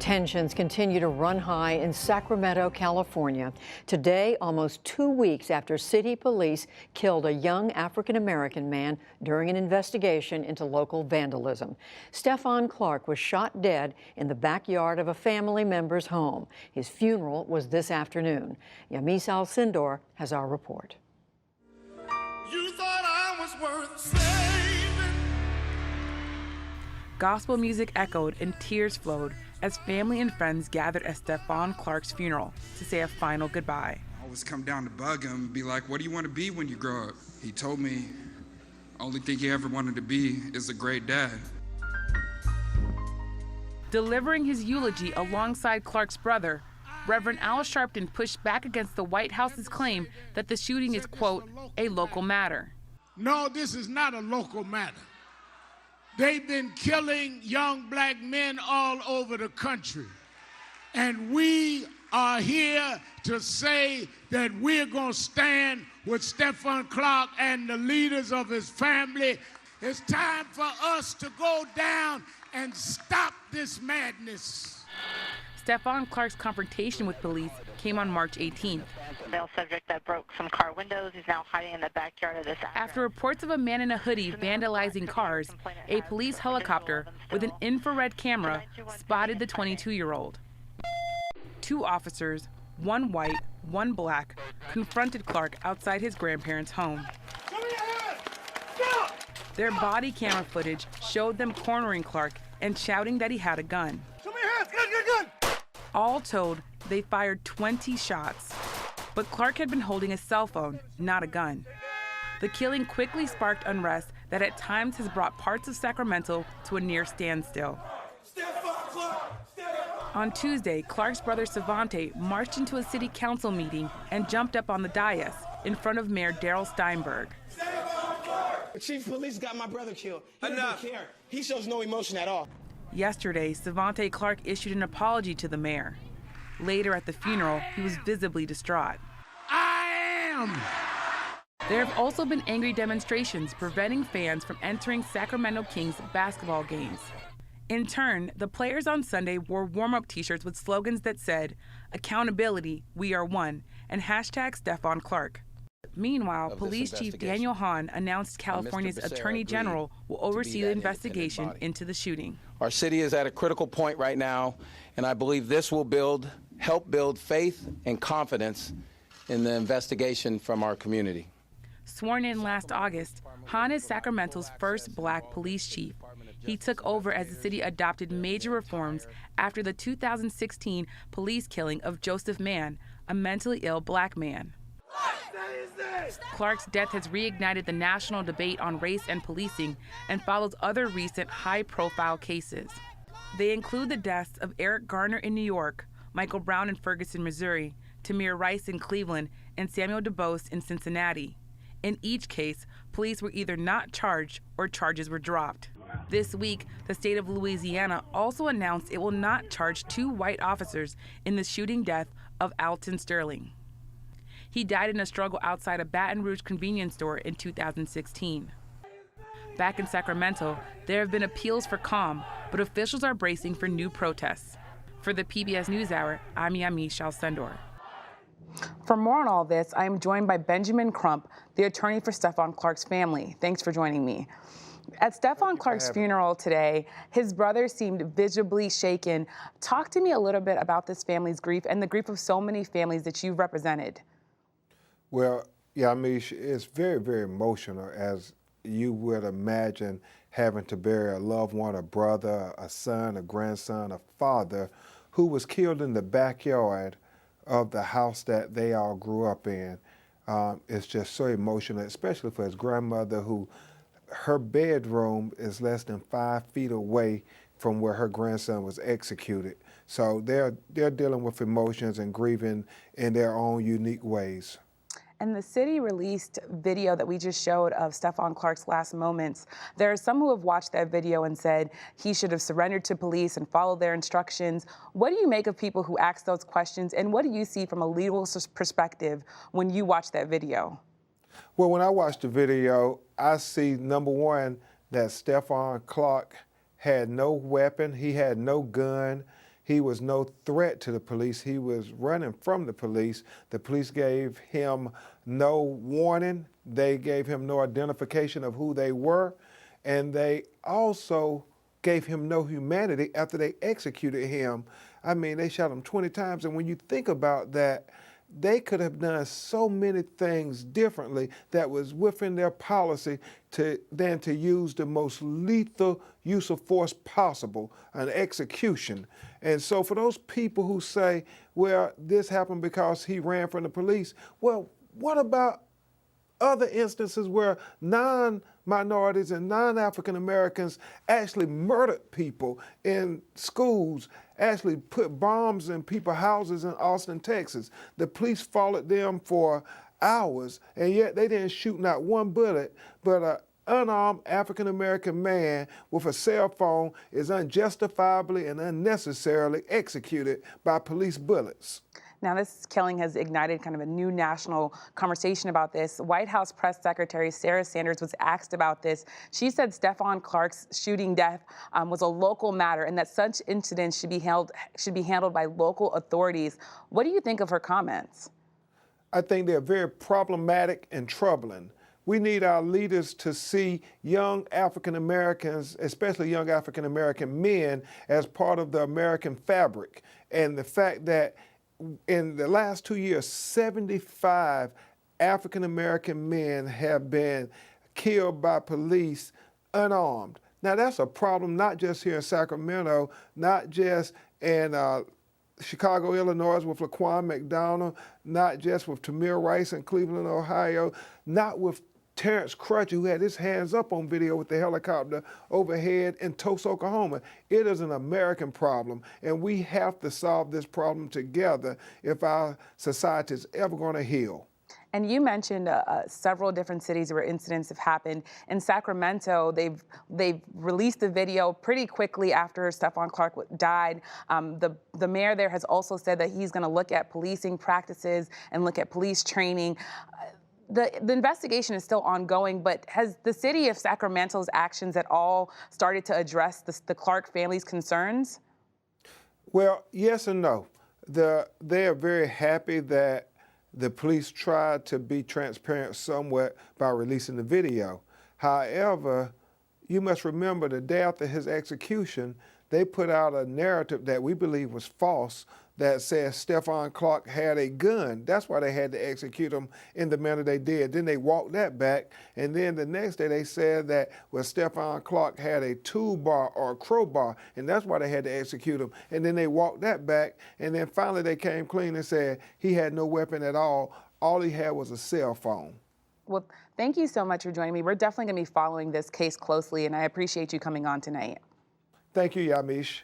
Tensions continue to run high in Sacramento, California. Today, almost 2 weeks after city police killed a young African-American man during an investigation into local vandalism. Stephon Clark was shot dead in the backyard of a family member's home. His funeral was this afternoon. Yamis Alcindor has our report. You thought I was worth saving. Gospel music echoed and tears flowed as family and friends gathered at Stephon Clark's funeral to say a final goodbye. I always come down to bug him and be like, what do you want to be when you grow up? He told me, only thing he ever wanted to be is a great dad. Delivering his eulogy alongside Clark's brother, Reverend Al Sharpton pushed back against the White House's claim that the shooting is, quote, a local matter. No, this is not a local matter. They've been killing young black men all over the country. And we are here to say that we're going to stand with Stephon Clark and the leaders of his family. It's time for us to go down and stop this madness. Stephon Clark's confrontation with police came on March 18th. Male subject that broke some car windows. He's now hiding in the backyard of this address. After reports of a man in a hoodie vandalizing cars, a police helicopter with an infrared camera spotted the 22-year-old. Two officers, one white, one black, confronted Clark outside his grandparents' home. Their body camera footage showed them cornering Clark and shouting that he had a gun. All told, they fired 20 shots. But Clark had been holding a cell phone, not a gun. The killing quickly sparked unrest that at times has brought parts of Sacramento to a near standstill. On Tuesday, Clark's brother Savante marched into a city council meeting and jumped up on the dais in front of Mayor Darrell Steinberg. The chief of police got my brother killed. He doesn't care. He shows no emotion at all. Yesterday, Savante Clark issued an apology to the mayor. Later at the funeral, he was visibly distraught. I am. There have also been angry demonstrations preventing fans from entering Sacramento Kings basketball games. In turn, the players on Sunday wore warm-up t-shirts with slogans that said, "Accountability, we are one," and hashtag Stephon Clark. Meanwhile, Police Chief Daniel Hahn announced California's Attorney General will oversee the investigation into the shooting. Our city is at a critical point right now, and I believe this will help build faith and confidence in the investigation from our community. Sworn in last August, Hahn is Sacramento's first black police chief. He took over as the city adopted major reforms after the 2016 police killing of Joseph Mann, a mentally ill black man. Clark's death has reignited the national debate on race and policing and follows other recent high-profile cases. They include the deaths of Eric Garner in New York, Michael Brown in Ferguson, Missouri, Tamir Rice in Cleveland, and Samuel DuBose in Cincinnati. In each case, police were either not charged or charges were dropped. This week, the state of Louisiana also announced it will not charge two white officers in the shooting death of Alton Sterling. He died in a struggle outside a Baton Rouge convenience store in 2016. Back in Sacramento, there have been appeals for calm, but officials are bracing for new protests. For the PBS NewsHour, I'm Yamis Alcindor. For more on all this, I am joined by Benjamin Crump, the attorney for Stephon Clark's family. Thanks for joining me. At Stephon Clark's funeral today, his brother seemed visibly shaken. Talk to me a little bit about this family's grief and the grief of so many families that you've represented. Well, yeah, I mean, it's very, very emotional, as you would imagine, having to bury a loved one, a brother, a son, a grandson, a father, who was killed in the backyard of the house that they all grew up in. It's just so emotional, especially for his grandmother, who her bedroom is less than 5 feet away from where her grandson was executed. So they're dealing with emotions and grieving in their own unique ways. And the city released video that we just showed of Stephon Clark's last moments. There are some who have watched that video and said he should have surrendered to police and followed their instructions. What do you make of people who ask those questions, and what do you see from a legal perspective when you watch that video? Well, when I watch the video, I see, number one, that Stephon Clark had no weapon, he had no gun, He was no threat to the police. He was running from the police. The police gave him no warning. They gave him no identification of who they were. And they also gave him no humanity after they executed him. I mean, they shot him 20 times. And when you think about that, they could have done so many things differently that was within their policy than to use the most lethal use of force possible, an execution. And so for those people who say, well, this happened because he ran from the police, well, what about other instances where non-minorities and non-African Americans actually murdered people in schools, actually put bombs in people's houses in Austin, Texas? The police followed them for hours, and yet they didn't shoot not one bullet, but an unarmed African American man with a cell phone is unjustifiably and unnecessarily executed by police bullets. Now, this killing has ignited kind of a new national conversation about this. White House Press Secretary Sarah Sanders was asked about this. She said Stephon Clark's shooting death was a local matter and that such incidents should be handled by local authorities. What do you think of her comments? I think they're very problematic and troubling. We need our leaders to see young African Americans, especially young African American men, as part of the American fabric. And the fact that in the last 2 years, 75 African American men have been killed by police unarmed. Now that's a problem not just here in Sacramento, not just in Chicago, Illinois with Laquan McDonald, not just with Tamir Rice in Cleveland, Ohio, not with Terrence Crutcher, who had his hands up on video with the helicopter overhead in Tulsa, Oklahoma. It is an American problem, and we have to solve this problem together if our society is ever going to heal. And you mentioned several different cities where incidents have happened. In Sacramento, they've released the video pretty quickly after Stephon Clark died. The mayor there has also said that he's going to look at policing practices and look at police training. The investigation is still ongoing, but has the city of Sacramento's actions at all started to address the Clark family's concerns? Well, yes and no. They are very happy that the police tried to be transparent somewhat by releasing the video. However, you must remember the day after his execution, they put out a narrative that we believe was false that says Stephon Clark had a gun. That's why they had to execute him in the manner they did. Then they walked that back, and then the next day they said that Stephon Clark had a toolbar or a crowbar, and that's why they had to execute him. And then they walked that back, and then finally they came clean and said he had no weapon at all. All he had was a cell phone. Well, thank you so much for joining me. We're definitely going to be following this case closely, and I appreciate you coming on tonight. Thank you, Yamiche.